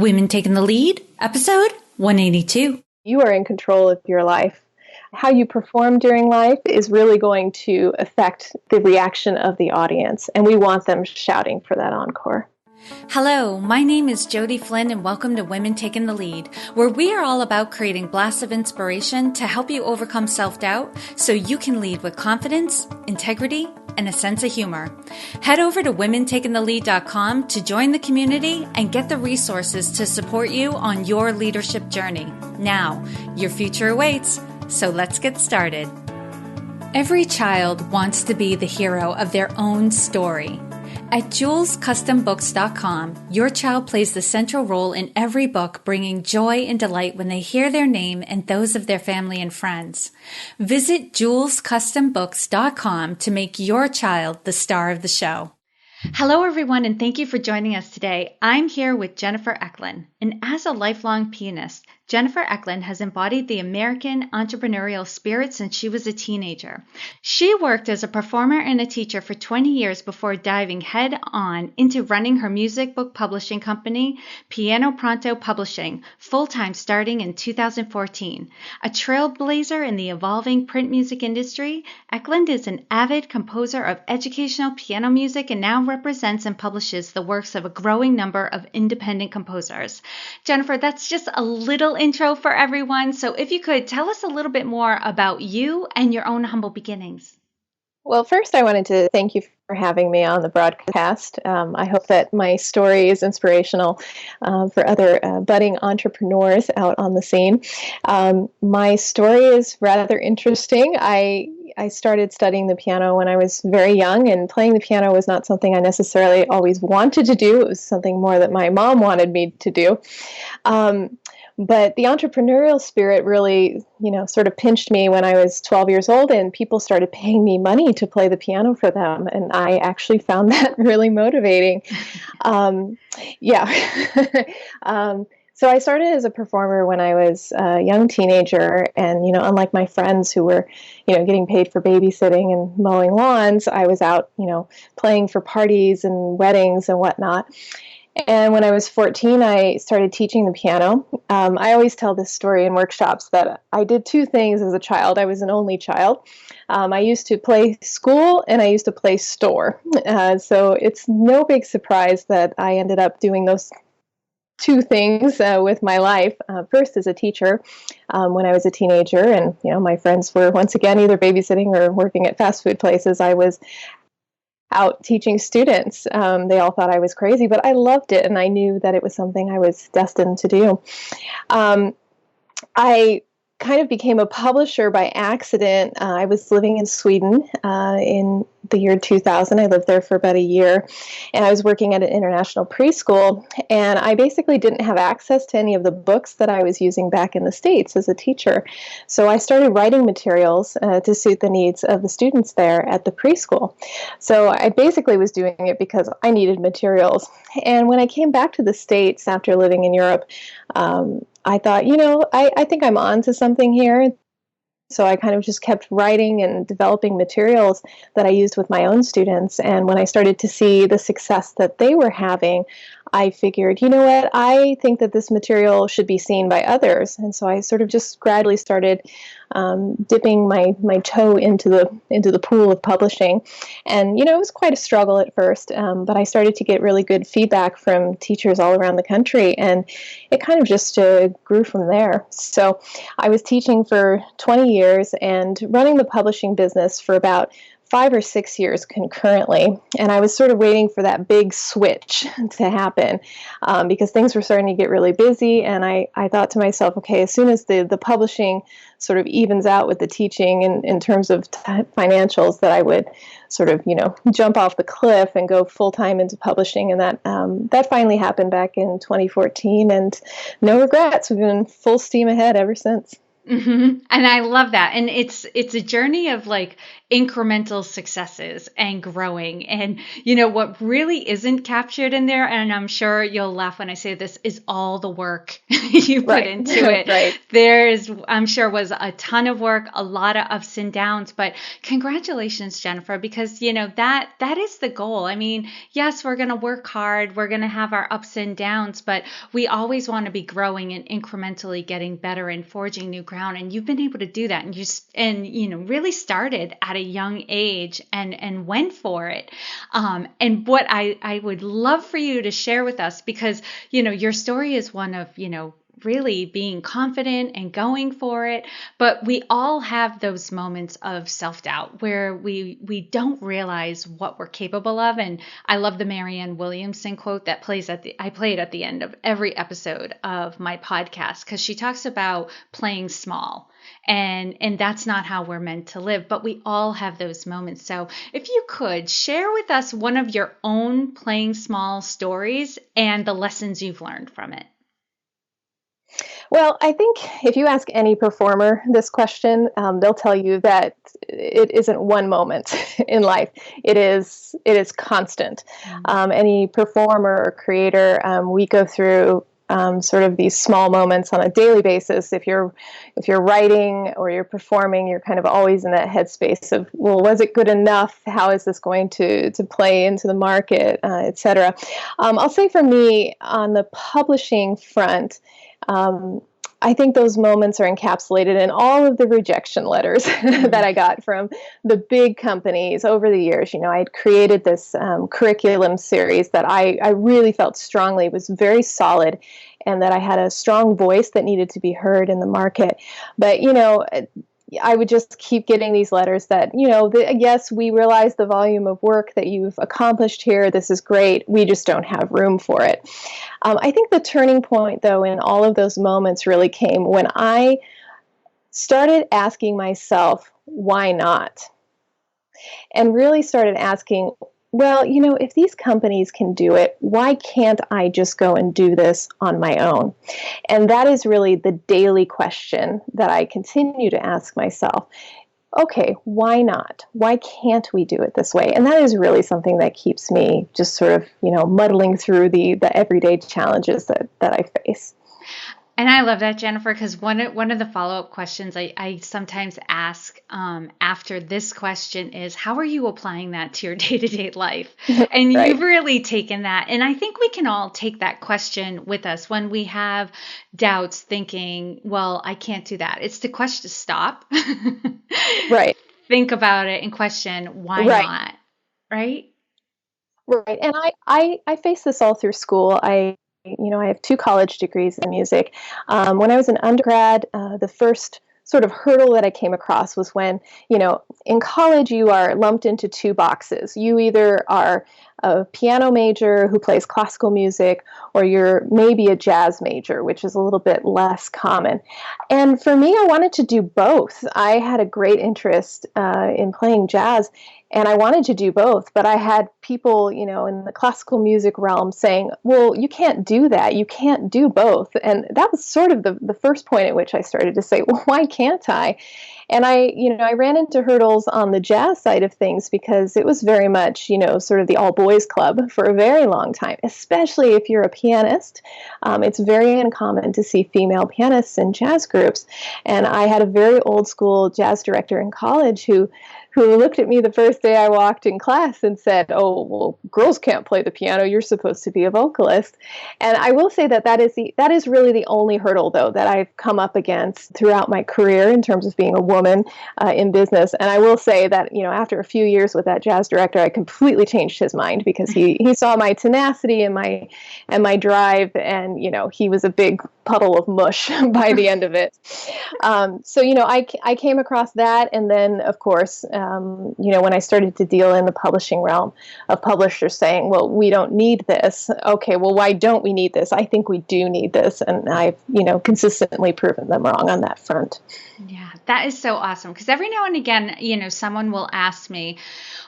Women Taking the Lead, episode 182. You are in control of your life. How you perform during life is really going to affect the reaction of the audience, and we want them shouting for that encore. Hello, my name is Jody Flynn and welcome to Women Taking the Lead, where we are all about creating blasts of inspiration to help you overcome self-doubt so you can lead with confidence, integrity, and a sense of humor. Head over to womentakingthelead.com to join the community and get the resources to support you on your leadership journey. Now, your future awaits, so let's get started. Every child wants to be the hero of their own story. At JulesCustomBooks.com, your child plays the central role in every book, bringing joy and delight when they hear their name and those of their family and friends. Visit JulesCustomBooks.com to make your child the star of the show. Hello, everyone, and thank you for joining us today. I'm here with Jennifer Eklund, and as a lifelong pianist, Jennifer Eklund has embodied the American entrepreneurial spirit since she was a teenager. She worked as a performer and a teacher for 20 years before diving head-on into running her music book publishing company, Pronto Publishing, full-time starting in 2014. A trailblazer in the evolving print music industry, Eklund is an avid composer of educational piano music and now represents and publishes the works of a growing number of independent composers. Jennifer, that's just a little intro for everyone. So if you could tell us a little bit more about you and your own humble beginnings. Well, first I wanted to thank you for having me on the broadcast. I hope that my story is inspirational for other budding entrepreneurs out on the scene. My story is rather interesting. I started studying the piano when I was very young, and playing the piano was not something I necessarily always wanted to do. It was something more that my mom wanted me to do. But the entrepreneurial spirit really, sort of pinched me when I was 12 years old, and people started paying me money to play the piano for them. And I actually found that really motivating. So I started as a performer when I was a young teenager, and, unlike my friends who were, getting paid for babysitting and mowing lawns, I was out, playing for parties and weddings and whatnot. And when I was 14, I started teaching the piano. I always tell this story in workshops that I did two things as a child. I was an only child. I used to play school and I used to play store. So it's no big surprise that I ended up doing those two things with my life. First as a teacher when I was a teenager, and my friends were once again either babysitting or working at fast food places. I was out teaching students. They all thought I was crazy, but I loved it, and I knew that it was something I was destined to do. I kind of became a publisher by accident. I was living in Sweden in the year 2000. I lived there for about a year, and I was working at an international preschool, and I basically didn't have access to any of the books that I was using back in the States as a teacher. So I started writing materials to suit the needs of the students there at the preschool. So I basically was doing it because I needed materials. And when I came back to the States after living in Europe, I thought, I think I'm on to something here. So I kind of just kept writing and developing materials that I used with my own students. And when I started to see the success that they were having, I figured, what, I think that this material should be seen by others. And so I sort of just gradually started dipping my toe into the pool of publishing. And, it was quite a struggle at first, but I started to get really good feedback from teachers all around the country. And it kind of just grew from there. So I was teaching for 20 years and running the publishing business for about 5 or 6 years concurrently, and I was sort of waiting for that big switch to happen because things were starting to get really busy, and I thought to myself, okay, as soon as the publishing sort of evens out with the teaching in terms of financials, that I would sort of, jump off the cliff and go full-time into publishing, and that finally happened back in 2014, and no regrets. We've been full steam ahead ever since. And I love that. And it's a journey of like incremental successes and growing. And what really isn't captured in there, and I'm sure you'll laugh when I say this, is all the work you put Right. into it. Right. I'm sure was a ton of work, a lot of ups and downs, but congratulations, Jennifer, because that is the goal. I mean, yes, we're going to work hard, we're going to have our ups and downs, but we always want to be growing and incrementally getting better and forging new ground. And you've been able to do that, and really started at a young age and went for it. And what I would love for you to share with us, because your story is one of really being confident and going for it, but we all have those moments of self-doubt where we don't realize what we're capable of. And I love the Marianne Williamson quote that I play it at the end of every episode of my podcast, because she talks about playing small. And that's not how we're meant to live, but we all have those moments. So if you could share with us one of your own playing small stories and the lessons you've learned from it. Well, I think if you ask any performer this question, they'll tell you that it isn't one moment in life. It is constant. Any performer or creator, we go through sort of these small moments on a daily basis. If you're writing or you're performing, you're kind of always in that headspace of, well, was it good enough? How is this going to play into the market, et cetera. I'll say for me, on the publishing front, I think those moments are encapsulated in all of the rejection letters that I got from the big companies over the years. I had created this curriculum series that I really felt strongly was very solid, and that I had a strong voice that needed to be heard in the market. But, I would just keep getting these letters that, yes, we realize the volume of work that you've accomplished here. This is great. We just don't have room for it. I think the turning point, though, in all of those moments really came when I started asking myself, why not? And really started asking, well, if these companies can do it, why can't I just go and do this on my own? And that is really the daily question that I continue to ask myself. Okay, why not? Why can't we do it this way? And that is really something that keeps me just sort of, muddling through the everyday challenges that I face. And I love that, Jennifer, because one of the follow-up questions I sometimes ask after this question is, how are you applying that to your day-to-day life? And Right. You've really taken that. And I think we can all take that question with us when we have doubts, thinking, well, I can't do that. It's the question to stop. Right. Think about it and question, why Right. not? Right? Right. And I face this all through school. I have 2 college degrees in music. When I was an undergrad, the first sort of hurdle that I came across was when, in college you are lumped into 2 boxes. You either are a piano major who plays classical music, or you're maybe a jazz major, which is a little bit less common. And for me, I wanted to do both. I had a great interest in playing jazz, and I wanted to do both, but I had people, in the classical music realm saying, well, you can't do that. You can't do both. And that was sort of the first point at which I started to say, well, why can't I? And I ran into hurdles on the jazz side of things because it was very much, sort of the all boys club for a very long time, especially if you're a pianist. It's very uncommon to see female pianists in jazz groups. And I had a very old school jazz director in college who looked at me the first day I walked in class and said, oh, well, girls can't play the piano. You're supposed to be a vocalist. And I will say that is really the only hurdle, though, that I've come up against throughout my career in terms of being a woman in business. And I will say that, after a few years with that jazz director, I completely changed his mind because he saw my tenacity and my drive, and, he was a big puddle of mush by the end of it. So, I came across that. And then, of course, when I started to deal in the publishing realm of publishers saying, well, we don't need this. Okay, well, why don't we need this? I think we do need this. And I've, consistently proven them wrong on that front. Yeah, that is so awesome. Because every now and again, someone will ask me,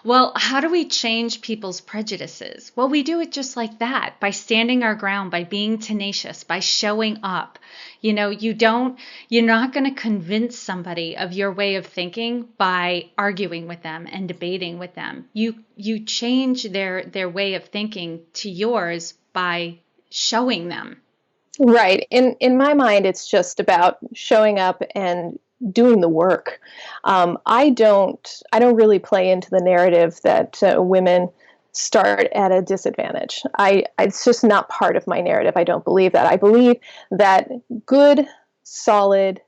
well, how do we change people's prejudices? Well, we do it just like that, by standing our ground, by being tenacious, by showing up. You're not going to convince somebody of your way of thinking by arguing with them and debating with them. You change their way of thinking to yours by showing them. Right. In my mind, it's just about showing up and doing the work. I don't really play into the narrative that women start at a disadvantage. It's just not part of my narrative. I don't believe that. I believe that good, solid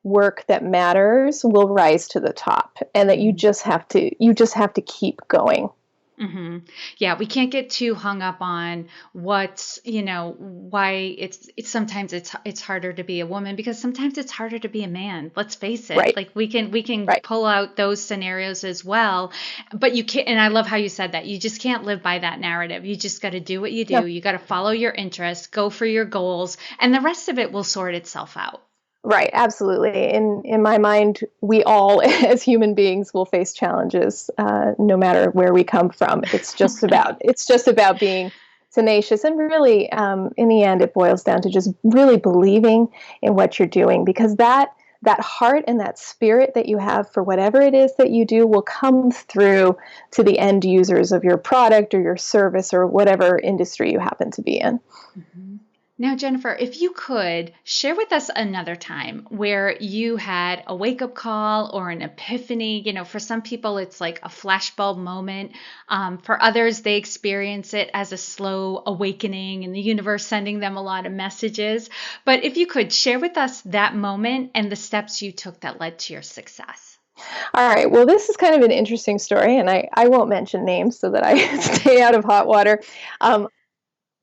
work that matters will rise to the top, and that you just have to keep going. Mm-hmm. Yeah, we can't get too hung up on what's, why it's sometimes it's harder to be a woman, because sometimes it's harder to be a man. Let's face it. Right. Like we can Right. pull out those scenarios as well, but you can't. And I love how you said that. You just can't live by that narrative. You just got to do what you do. No. You got to follow your interests, go for your goals, and the rest of it will sort itself out. Right, absolutely. In my mind, we all, as human beings, will face challenges, no matter where we come from. It's just about being tenacious, and really, in the end, it boils down to just really believing in what you're doing, because that heart and that spirit that you have for whatever it is that you do will come through to the end users of your product or your service or whatever industry you happen to be in. Mm-hmm. Now, Jennifer, if you could share with us another time where you had a wake-up call or an epiphany. For some people, it's like a flashbulb moment. For others, they experience it as a slow awakening and the universe sending them a lot of messages. But if you could share with us that moment and the steps you took that led to your success. All right. Well, this is kind of an interesting story, and I won't mention names so that I stay out of hot water.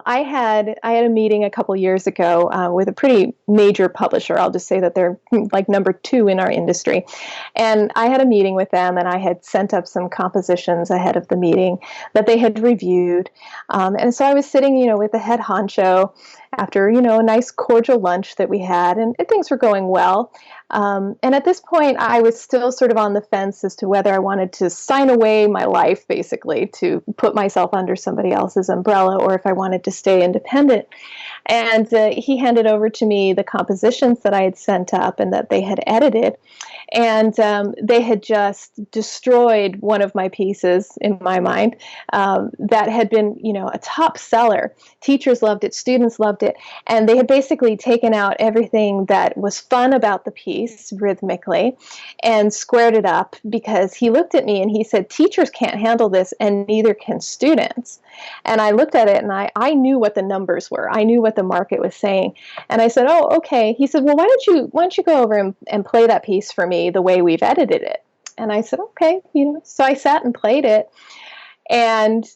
I had a meeting a couple years ago with a pretty major publisher. I'll just say that they're like number 2 in our industry. And I had a meeting with them, and I had sent up some compositions ahead of the meeting that they had reviewed. And so I was sitting, with the head honcho after, a nice cordial lunch that we had, and things were going well. And at this point, I was still sort of on the fence as to whether I wanted to sign away my life, basically, to put myself under somebody else's umbrella, or if I wanted to stay independent. And he handed over to me the compositions that I had sent up and that they had edited. And they had just destroyed one of my pieces, in my mind, that had been, a top seller. Teachers loved it, students loved it, and they had basically taken out everything that was fun about the piece rhythmically and squared it up, because he looked at me and he said, teachers can't handle this, and neither can students. And I looked at it, and I knew what the numbers were. I knew what the market was saying. And I said, oh, okay. He said, well, why don't you go over and play that piece for me the way we've edited it? And I said, okay. So I sat and played it. And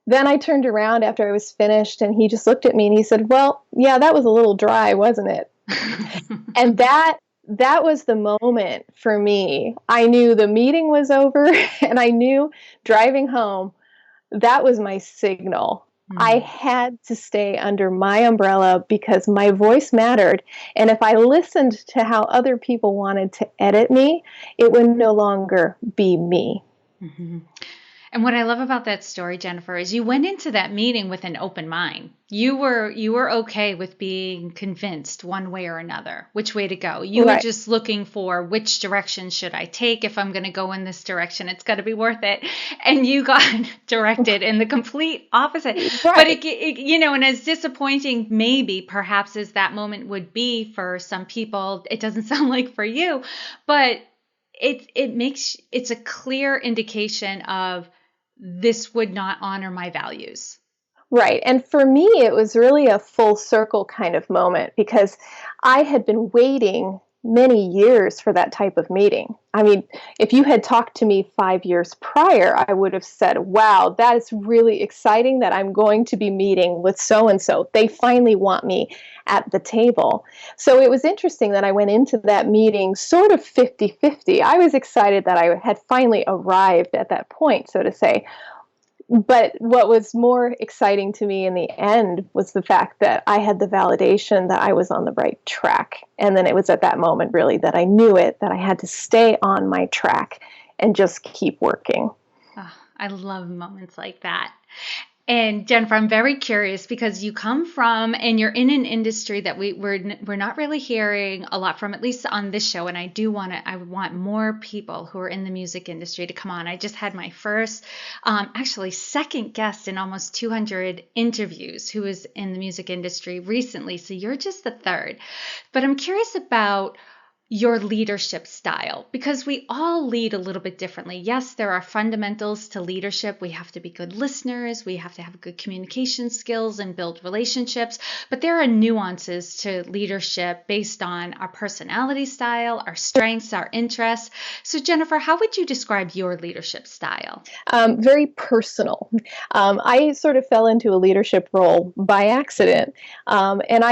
then I turned around after I was finished, and he just looked at me and he said, well, yeah, that was a little dry, wasn't it? And that was the moment for me. I knew the meeting was over, and I knew driving home, that was my signal. I had to stay under my umbrella because my voice mattered. And if I listened to how other people wanted to edit me, it would no longer be me. Mm-hmm. And what I love about that story, Jennifer, is you went into that meeting with an open mind. You were okay with being convinced one way or another, which way to go. You Right. were just looking for which direction should I take. If I'm going to go in this direction, it's got to be worth it. And you got directed in the complete opposite. Right. But and as disappointing maybe perhaps as that moment would be for some people, it doesn't sound like for you, but it's a clear indication of this would not honor my values. Right. And for me, it was really a full circle kind of moment, because I had been waiting many years for that type of meeting. I mean, if you had talked to me 5 years prior, I would have said, wow, that is really exciting that I'm going to be meeting with so-and-so. They finally want me at the table. So it was interesting that I went into that meeting sort of 50-50. I was excited that I had finally arrived at that point, so to say. But what was more exciting to me in the end was the fact that I had the validation that I was on the right track. And then it was at that moment, really, that I knew it, that I had to stay on my track and just keep working. Oh, I love moments like that. And Jennifer, I'm very curious because you come from and you're in an industry that we're not really hearing a lot from, at least on this show. And I want more people who are in the music industry to come on. I just had my first, actually second guest in almost 200 interviews who is in the music industry recently. So you're just the third. But I'm curious about your leadership style, because we all lead a little bit differently. Yes, there are fundamentals to leadership. We have to be good listeners. We have to have good communication skills and build relationships. But there are nuances to leadership based on our personality style, our strengths, our interests. So Jennifer, how would you describe your leadership style? Very personal. I sort of fell into a leadership role by accident. And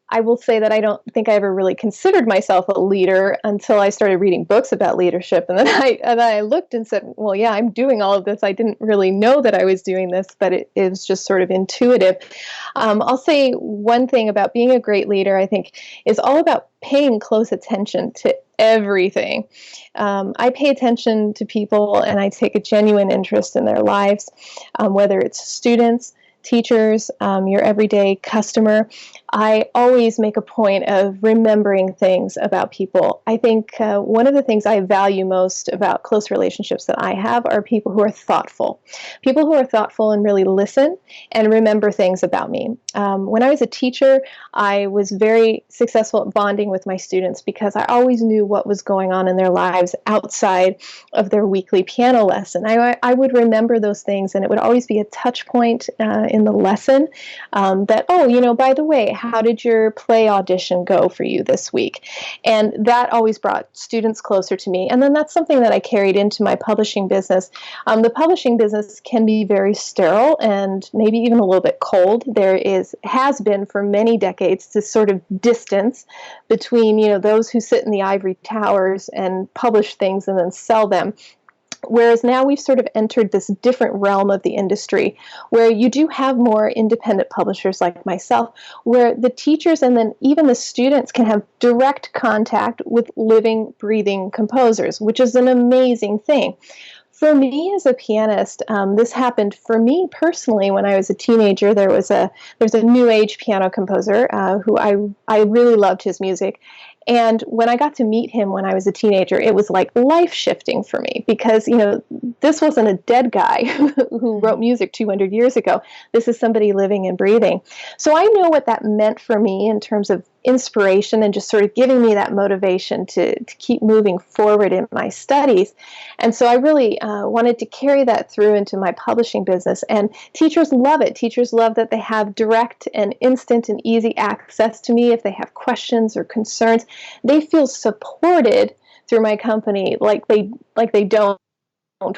I will say that I don't think I ever really considered myself a leader until I started reading books about leadership. And then I looked and said, well, yeah, I'm doing all of this. I didn't really know that I was doing this, but it was just sort of intuitive. I'll say one thing about being a great leader, I think, is all about paying close attention to everything. I pay attention to people and I take a genuine interest in their lives, whether it's students, teachers, your everyday customer. I always make a point of remembering things about people. I think one of the things I value most about close relationships that I have are people who are thoughtful. People who are thoughtful and really listen and remember things about me. When I was a teacher, I was very successful at bonding with my students because I always knew what was going on in their lives outside of their weekly piano lesson. I would remember those things, and it would always be a touch point in the lesson that, oh, by the way, how did your play audition go for you this week? And that always brought students closer to me. And then that's something that I carried into my publishing business. The publishing business can be very sterile and maybe even a little bit cold. There has been for many decades this sort of distance between, those who sit in the ivory towers and publish things and then sell them. Whereas now we've sort of entered this different realm of the industry where you do have more independent publishers like myself, where the teachers and then even the students can have direct contact with living, breathing composers, which is an amazing thing. For me as a pianist, this happened for me personally when I was a teenager. There's a new age piano composer who I really loved his music. And when I got to meet him when I was a teenager, it was like life shifting for me because, this wasn't a dead guy who wrote music 200 years ago. This is somebody living and breathing. So I know what that meant for me in terms of inspiration and just sort of giving me that motivation to keep moving forward in my studies. And so I really wanted to carry that through into my publishing business. And teachers love it. Teachers love that they have direct and instant and easy access to me if they have questions or concerns. They feel supported through my company like they don't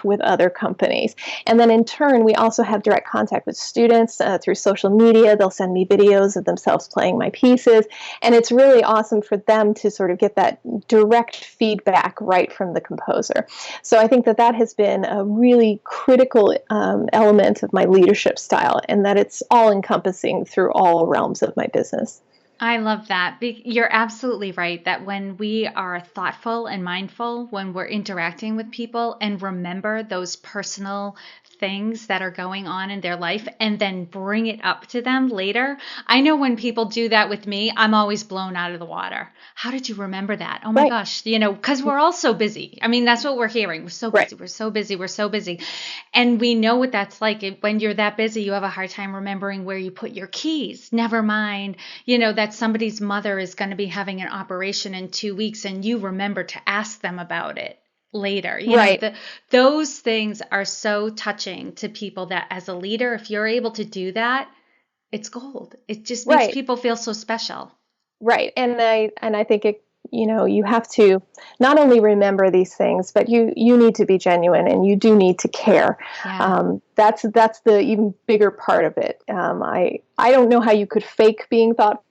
with other companies. And then in turn, we also have direct contact with students through social media. They'll send me videos of themselves playing my pieces. And it's really awesome for them to sort of get that direct feedback right from the composer. So I think that has been a really critical element of my leadership style, and that it's all encompassing through all realms of my business. I love that. You're absolutely right that when we are thoughtful and mindful, when we're interacting with people and remember those personal things that are going on in their life and then bring it up to them later. I know when people do that with me, I'm always blown out of the water. How did you remember that? Oh my Right. gosh, because we're all so busy. I mean, that's what we're hearing. We're so busy. Right. We're so busy. We're so busy. And we know what that's like. When you're that busy, you have a hard time remembering where you put your keys. Never mind, that somebody's mother is going to be having an operation in 2 weeks and you remember to ask them about it later. Right. Those things are so touching to people that as a leader, if you're able to do that, it's gold. It just makes Right. people feel so special. Right. And I think it you have to not only remember these things, but you need to be genuine and you do need to care. Yeah. That's the even bigger part of it. I don't know how you could fake being thoughtful.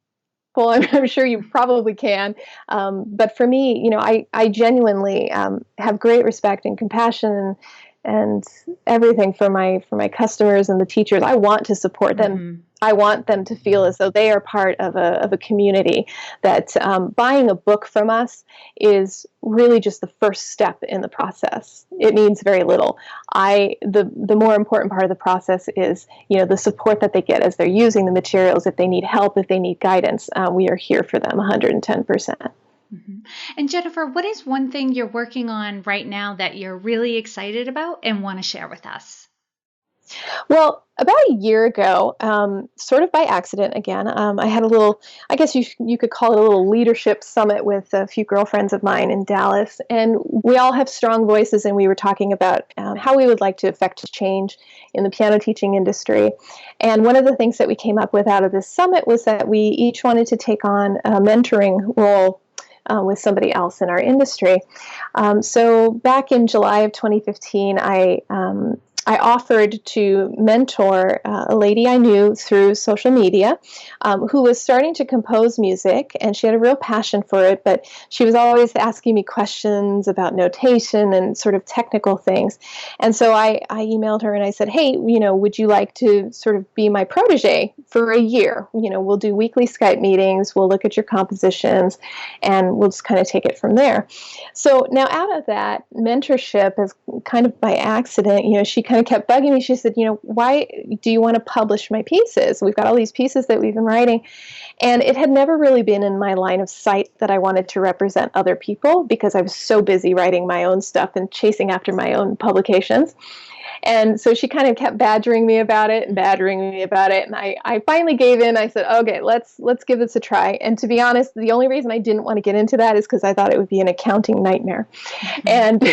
I'm sure you probably can. But for me, I genuinely have great respect and compassion and everything for my customers and the teachers. I want to support them. Mm-hmm. I want them to feel as though they are part of a community, that buying a book from us is really just the first step in the process. It means very little. The more important part of the process is, the support that they get as they're using the materials. If they need help, if they need guidance, we are here for them 110%. Mm-hmm. And Jennifer, what is one thing you're working on right now that you're really excited about and want to share with us? Well, about a year ago, sort of by accident again, I had a little, I guess you could call it a little leadership summit with a few girlfriends of mine in Dallas. And we all have strong voices, and we were talking about how we would like to affect change in the piano teaching industry. And one of the things that we came up with out of this summit was that we each wanted to take on a mentoring role with somebody else in our industry. So back in July of 2015, I offered to mentor a lady I knew through social media, who was starting to compose music, and she had a real passion for it, but she was always asking me questions about notation and sort of technical things. And so I emailed her and I said, hey, would you like to sort of be my protege for a year? We'll do weekly Skype meetings, we'll look at your compositions, and we'll just kind of take it from there. So now out of that mentorship, as kind of by accident, she kind of kept bugging me. She said, why do you want to publish my pieces? We've got all these pieces that we've been writing. And it had never really been in my line of sight that I wanted to represent other people, because I was so busy writing my own stuff and chasing after my own publications. And so she kind of kept badgering me about it. And I finally gave in. I said, okay, let's give this a try. And to be honest, the only reason I didn't want to get into that is because I thought it would be an accounting nightmare. And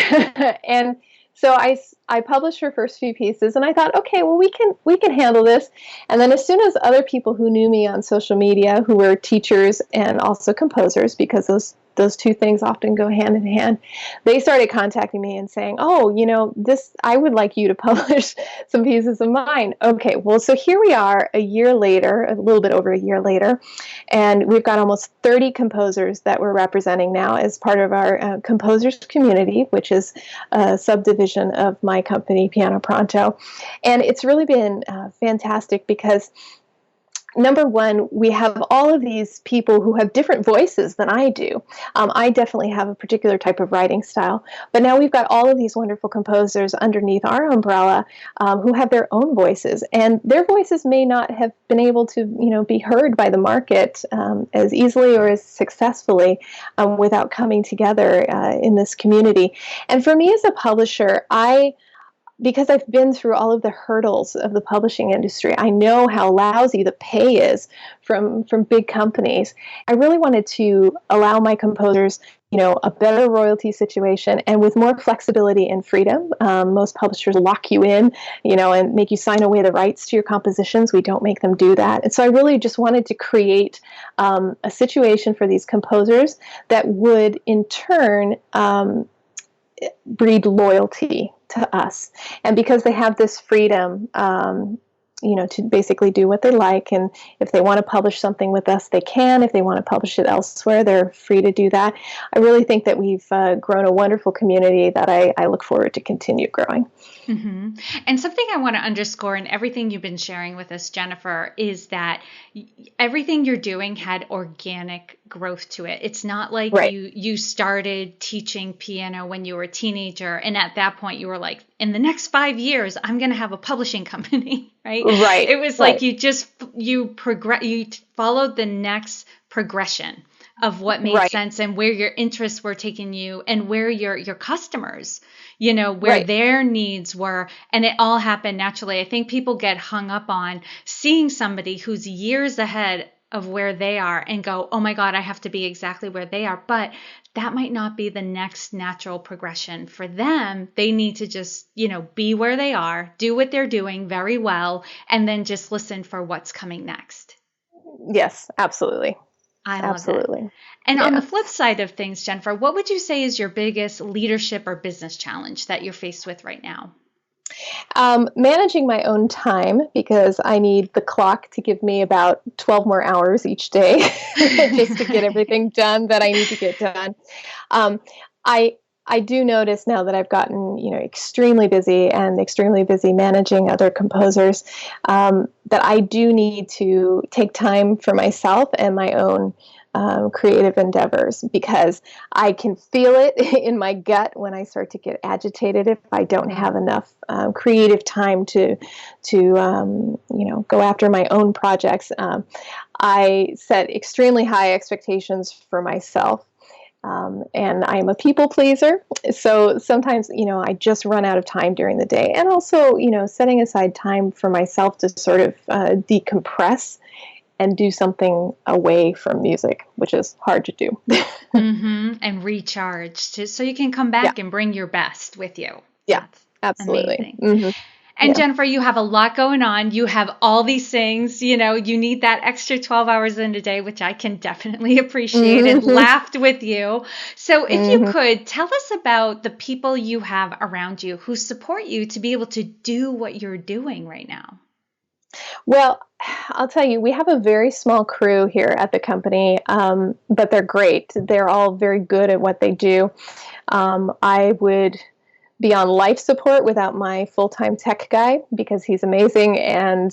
and so I published her first few pieces, and I thought, okay, well, we can handle this. And then as soon as other people who knew me on social media, who were teachers and also composers, because those two things often go hand in hand, they started contacting me and saying, oh, I would like you to publish some pieces of mine. Okay, well, so here we are a year later, a little bit over a year later, and we've got almost 30 composers that we're representing now as part of our composers community, which is a subdivision of my company, Piano Pronto. And it's really been fantastic because, number one, we have all of these people who have different voices than I do. I definitely have a particular type of writing style, but now we've got all of these wonderful composers underneath our umbrella who have their own voices, and their voices may not have been able to, be heard by the market as easily or as successfully without coming together in this community. And for me as a publisher, because I've been through all of the hurdles of the publishing industry, I know how lousy the pay is from big companies. I really wanted to allow my composers, a better royalty situation and with more flexibility and freedom. Most publishers lock you in, and make you sign away the rights to your compositions. We don't make them do that. And so I really just wanted to create a situation for these composers that would in turn breed loyalty to us. And because they have this freedom, to basically do what they like. And if they want to publish something with us, they can. If they want to publish it elsewhere, they're free to do that. I really think that we've grown a wonderful community that I look forward to continue growing. Mm-hmm. And something I want to underscore in everything you've been sharing with us, Jennifer, is that everything you're doing had organic growth to it. It's not like Right. you started teaching piano when you were a teenager, and at that point you were like, in the next 5 years, I'm going to have a publishing company, right? Right. It was like you followed the next progression of what made Right. sense and where your interests were taking you and where your customers, where their needs were. And it all happened naturally. I think people get hung up on seeing somebody who's years ahead of where they are and go, oh my God, I have to be exactly where they are. But that might not be the next natural progression for them. They need to just, be where they are, do what they're doing very well, and then just listen for what's coming next. Yes, absolutely. I love that. Absolutely. And on Yeah. the flip side of things, Jennifer, what would you say is your biggest leadership or business challenge that you're faced with right now? Managing my own time because I need the clock to give me about 12 more hours each day just to get everything done that I need to get done. Um, I I do notice now that I've gotten, extremely busy managing other composers, that I do need to take time for myself and my own creative endeavors because I can feel it in my gut when I start to get agitated if I don't have enough creative time to go after my own projects. I set extremely high expectations for myself. And I'm a people pleaser. So sometimes, I just run out of time during the day. And also, setting aside time for myself to sort of decompress and do something away from music, which is hard to do. And recharge so you can come Yeah. back and bring your best with you. Yeah. That's Absolutely. amazing. Hmm. And Yeah. Jennifer, you have a lot going on. You have all these things, you need that extra 12 hours in a day, which I can definitely appreciate and Hmm. laughed with you. So if you Hmm. could tell us about the people you have around you who support you to be able to do what you're doing right now. Well, I'll tell you, we have a very small crew here at the company, but they're great. They're all very good at what they do. I would be on life support without my full-time tech guy because he's amazing and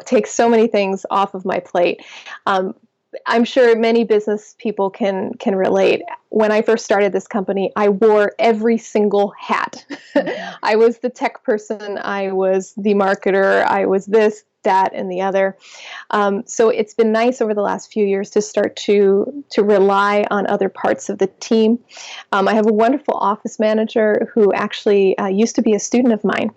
takes so many things off of my plate. Um, I'm sure many business people can relate. When I first started this company, I wore every single hat. Mm-hmm. I was the tech person, I was the marketer, I was this, that, and the other. So it's been nice over the last few years to start to rely on other parts of the team. I have a wonderful office manager who actually used to be a student of mine.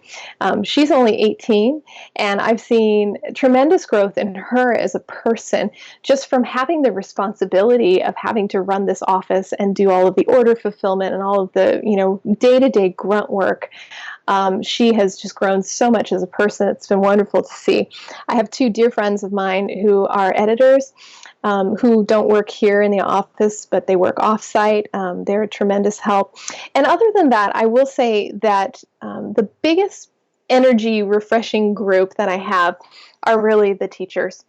She's only 18, and I've seen tremendous growth in her as a person just from having the responsibility of having to run this office and do all of the order fulfillment and all of the day-to-day grunt work. She has just grown so much as a person. It's been wonderful to see. I have two dear friends of mine who are editors who don't work here in the office, but they work offsite. They're a tremendous help. And other than that, I will say that the biggest energy refreshing group that I have are really the teachers.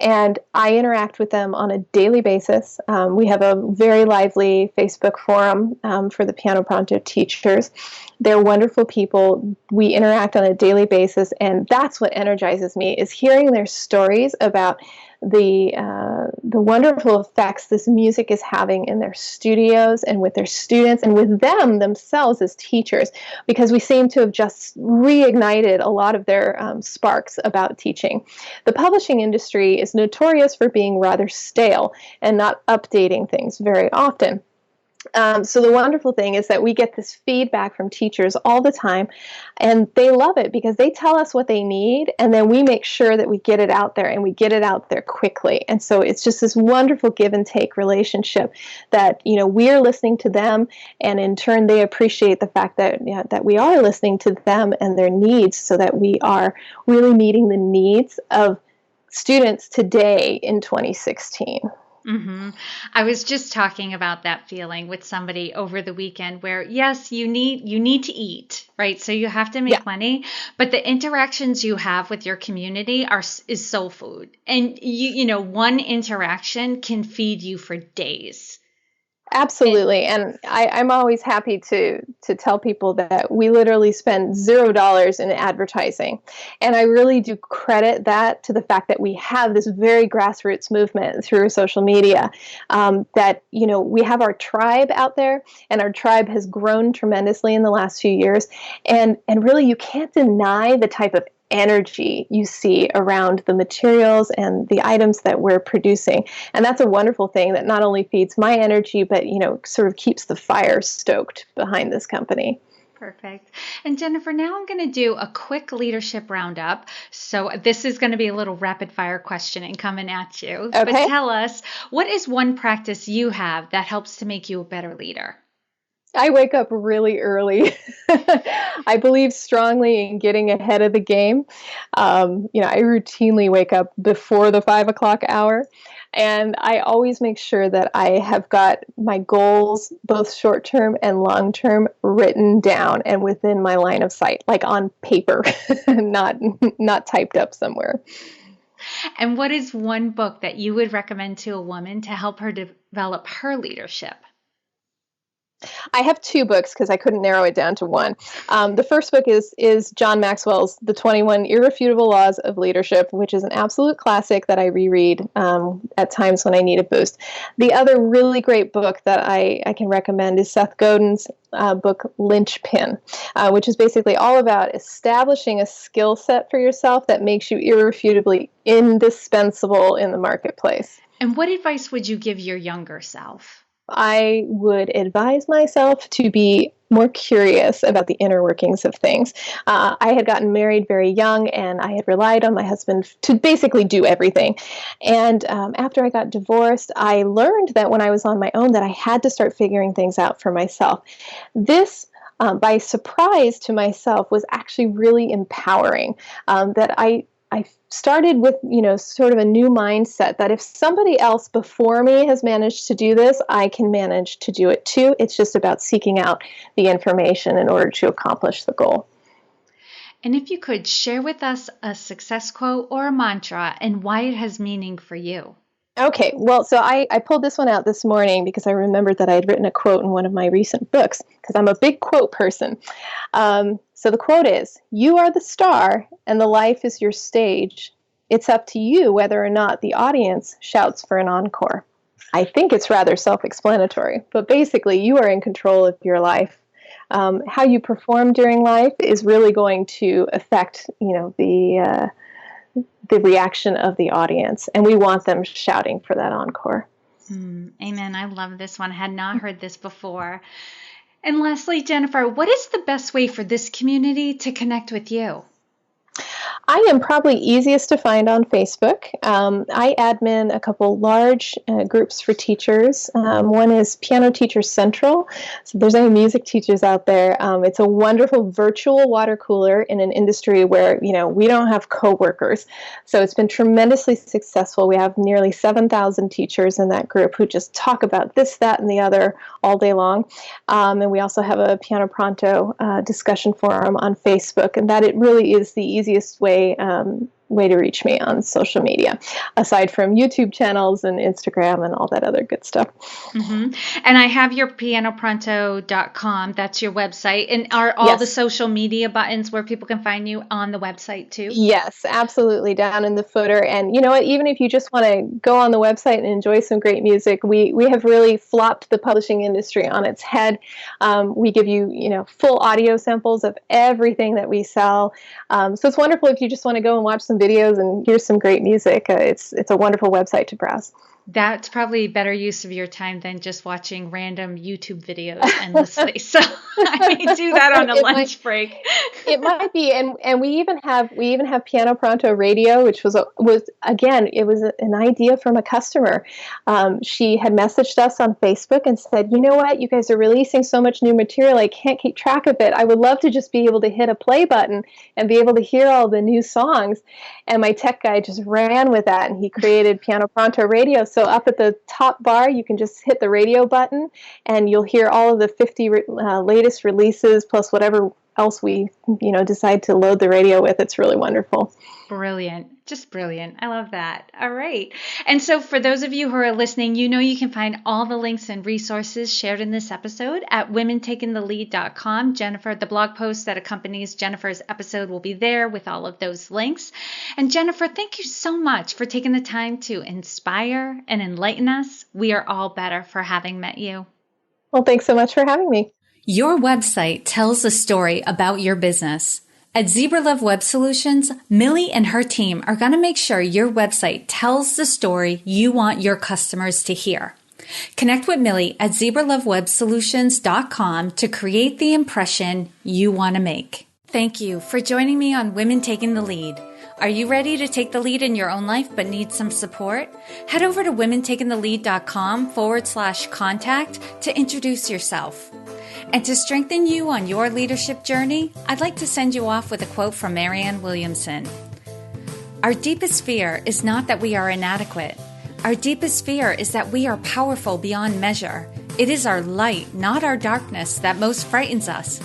And I interact with them on a daily basis. We have a very lively Facebook forum for the Piano Pronto teachers. They're wonderful people. We interact on a daily basis, and that's what energizes me is hearing their stories about the wonderful effects this music is having in their studios and with their students and with them themselves as teachers, because we seem to have just reignited a lot of their sparks about teaching. The publishing industry is notorious for being rather stale and not updating things very often. So the wonderful thing is that we get this feedback from teachers all the time, and they love it because they tell us what they need, and then we make sure that we get it out there, and we get it out there quickly. And so it's just this wonderful give and take relationship that we're listening to them, and in turn they appreciate the fact that that we are listening to them and their needs, so that we are really meeting the needs of students today in 2016. Mm-hmm. I was just talking about that feeling with somebody over the weekend where yes, you need to eat, right? So you have to Yeah. make money, but the interactions you have with your community is soul food. And one interaction can feed you for days. And Absolutely. And I'm always happy to tell people that we literally spend $0 in advertising. And I really do credit that to the fact that we have this very grassroots movement through social media, that, we have our tribe out there, and our tribe has grown tremendously in the last few years. And really, you can't deny the type of energy you see around the materials and the items that we're producing. And that's a wonderful thing that not only feeds my energy, but, sort of keeps the fire stoked behind this company. perfect. And Jennifer, now I'm going to do a quick leadership roundup. So this is going to be a little rapid fire questioning coming at you. But Okay. tell us, what is one practice you have that helps to make you a better leader? I wake up really early. I believe strongly in getting ahead of the game. I routinely wake up before the 5 o'clock hour, and I always make sure that I have got my goals, both short term and long term, written down and within my line of sight, like on paper, not typed up somewhere. And what is one book that you would recommend to a woman to help her develop her leadership? I have two books because I couldn't narrow it down to one. The first book is John Maxwell's The 21 Irrefutable Laws of Leadership, which is an absolute classic that I reread at times when I need a boost. The other really great book that I can recommend is Seth Godin's book Linchpin, which is basically all about establishing a skill set for yourself that makes you irrefutably indispensable in the marketplace. And what advice would you give your younger self? I would advise myself to be more curious about the inner workings of things. I had gotten married very young, and I had relied on my husband to basically do everything. And after I got divorced, I learned that when I was on my own that I had to start figuring things out for myself. This by surprise to myself, was actually really empowering. That I started with, sort of a new mindset that if somebody else before me has managed to do this, I can manage to do it too. It's just about seeking out the information in order to accomplish the goal. And if you could share with us a success quote or a mantra and why it has meaning for you. Okay, well, so I pulled this one out this morning because I remembered that I had written a quote in one of my recent books, because I'm a big quote person. So the quote is, "You are the star and the life is your stage. It's up to you whether or not the audience shouts for an encore." I think it's rather self-explanatory, but basically you are in control of your life. How you perform during life is really going to affect, the reaction of the audience, and we want them shouting for that encore. Amen. I love this one. I had not heard this before. And lastly, Jennifer, what is the best way for this community to connect with you? I am probably easiest to find on Facebook. I admin a couple large groups for teachers. One is Piano Teachers Central. So if there's any music teachers out there, it's a wonderful virtual water cooler in an industry where, we don't have coworkers. So it's been tremendously successful. We have nearly 7,000 teachers in that group who just talk about this, that, and the other all day long. And we also have a Piano Pronto discussion forum on Facebook, and that it really is the easiest way to reach me on social media, aside from YouTube channels and Instagram and all that other good stuff. Mm-hmm. And I have your pianopronto.com. That's your website. And are all the social media buttons where people can find you on the website too? Yes, absolutely. Down in the footer. And you know what? Even if you just want to go on the website and enjoy some great music, we have really flopped the publishing industry on its head. We give you, full audio samples of everything that we sell. So it's wonderful if you just want to go and watch some videos and hear some great music. It's a wonderful website to browse. That's probably better use of your time than just watching random YouTube videos endlessly. So I may do that on a lunch break. It might be, and we even have Piano Pronto Radio, which was again, it was an idea from a customer. She had messaged us on Facebook and said, "You know what? You guys are releasing so much new material. I can't keep track of it. I would love to just be able to hit a play button and be able to hear all the new songs." And my tech guy just ran with that, and he created Piano Pronto Radio. So up at the top bar, you can just hit the radio button, and you'll hear all of the 50 latest releases, plus whatever else we, decide to load the radio with. It's really wonderful. Brilliant. Just brilliant. I love that. All right. And so for those of you who are listening, you can find all the links and resources shared in this episode at womentakingthelead.com. Jennifer, the blog post that accompanies Jennifer's episode will be there with all of those links. And Jennifer, thank you so much for taking the time to inspire and enlighten us. We are all better for having met you. Well, thanks so much for having me. Your website tells a story about your business. At Zebra Love Web Solutions, Millie and her team are going to make sure your website tells the story you want your customers to hear. Connect with Millie at zebralovewebsolutions.com to create the impression you want to make. Thank you for joining me on Women Taking the Lead. Are you ready to take the lead in your own life but need some support? Head over to womentakingthelead.com/contact to introduce yourself. And to strengthen you on your leadership journey, I'd like to send you off with a quote from Marianne Williamson. Our deepest fear is not that we are inadequate. Our deepest fear is that we are powerful beyond measure. It is our light, not our darkness, that most frightens us.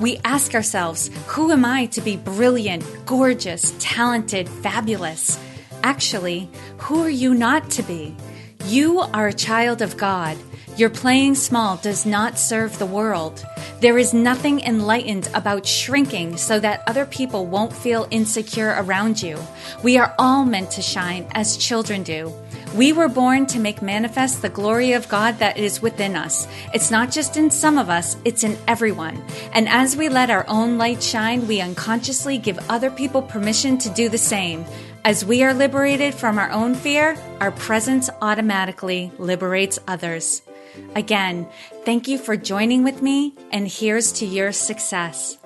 We ask ourselves, who am I to be brilliant, gorgeous, talented, fabulous? Actually, who are you not to be? You are a child of God. Your playing small does not serve the world. There is nothing enlightened about shrinking so that other people won't feel insecure around you. We are all meant to shine as children do. We were born to make manifest the glory of God that is within us. It's not just in some of us, it's in everyone. And as we let our own light shine, we unconsciously give other people permission to do the same. As we are liberated from our own fear, our presence automatically liberates others. Again, thank you for joining with me, and here's to your success.